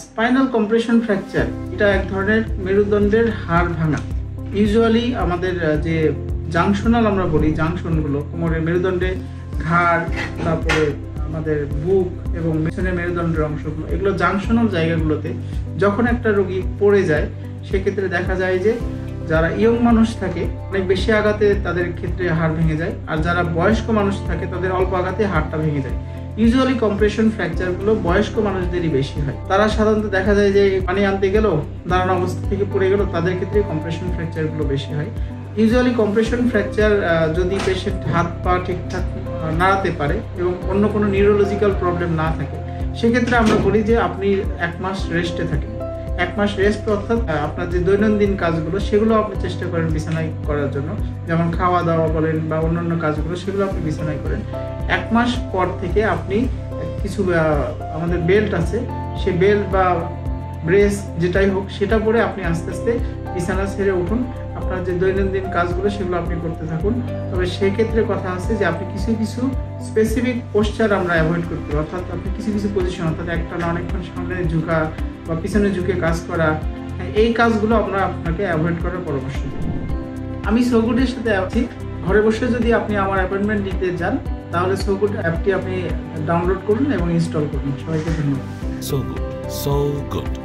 Spinal compression fracture এটা এক ধরনের মেরুদণ্ডের হাড় ভাঙা। ইউজুয়ালি আমাদের যে জাংশনাল আমরা বলি, জাংশনগুলো কোমরের মেরুদণ্ডে ঘাড়, তারপরে আমাদের বুক এবং পেছনের মেরুদণ্ডের অংশগুলো, এগুলো জাংশনাল জায়গাগুলোতে যখন একটা রোগী পড়ে যায় সেক্ষেত্রে দেখা যায় যে যারা ইয়ং মানুষ থাকে অনেক বেশি আঘাতে তাদের ক্ষেত্রে হাড় ভেঙে যায়, আর যারা বয়স্ক মানুষ থাকে তাদের অল্প আঘাতে হাড়টা ভেঙে যায়। ইউজুয়ালি কম্প্রেশন ফ্র্যাকচারগুলো বয়স্ক মানুষদেরই বেশি হয়। তারা সাধারণত দেখা যায় যে পানি আনতে গেল, দাঁড়ানো অবস্থা থেকে পড়ে গেল, তাদের ক্ষেত্রে কম্প্রেশন ফ্র্যাকচারগুলো বেশি হয়। ইউজুয়ালি কম্প্রেশন ফ্র্যাকচার যদি পেশেন্ট হাত পা ঠিকঠাক নাড়াতে পারে এবং অন্য কোনো নিউরোলজিক্যাল প্রবলেম না থাকে, সেক্ষেত্রে আমরা বলি যে আপনি 1 মাস রেস্টে থাকেন। 1 মাস রেস্ট অর্থাৎ আপনার যে দৈনন্দিন কাজগুলো সেগুলো আপনি চেষ্টা করেন বিছানায় করার জন্য, যেমন খাওয়া দাওয়া বলেন বা অন্যান্য কাজগুলো, সেগুলো আপনি বিছানায় করেন। 1 মাস পর থেকে আপনি কিছু আমাদের বেল্ট আছে, সে বেল্ট বা ব্রেস যেটাই হোক সেটা পরে আপনি আস্তে আস্তে বিছানা ছেড়ে উঠুন। আপনার যে দৈনন্দিন কাজগুলো সেগুলো আপনি করতে থাকুন। তবে সেক্ষেত্রে কথা আছে যে আপনি কিছু কিছু স্পেসিফিক পোস্টার আমরা অ্যাভয়েড করতে হবে, অর্থাৎ আপনি কিছু কিছু পজিশন, অর্থাৎ একটা না অনেকক্ষণ সামনে ঝুঁকা বা পিছনে ঝুঁকে কাজ করা, এই কাজগুলো আমরা আপনাকে অ্যাভয়েড করার পরামর্শ দিই। আমি সো গুডের সাথে আছি। ঘরে বসে যদি আপনি আমার অ্যাপয়েন্টমেন্ট নিতে যান তাহলে সো গুড অ্যাপটি আপনি ডাউনলোড করুন এবং ইনস্টল করুন। সবাইকে ধন্যবাদ। So good, so good.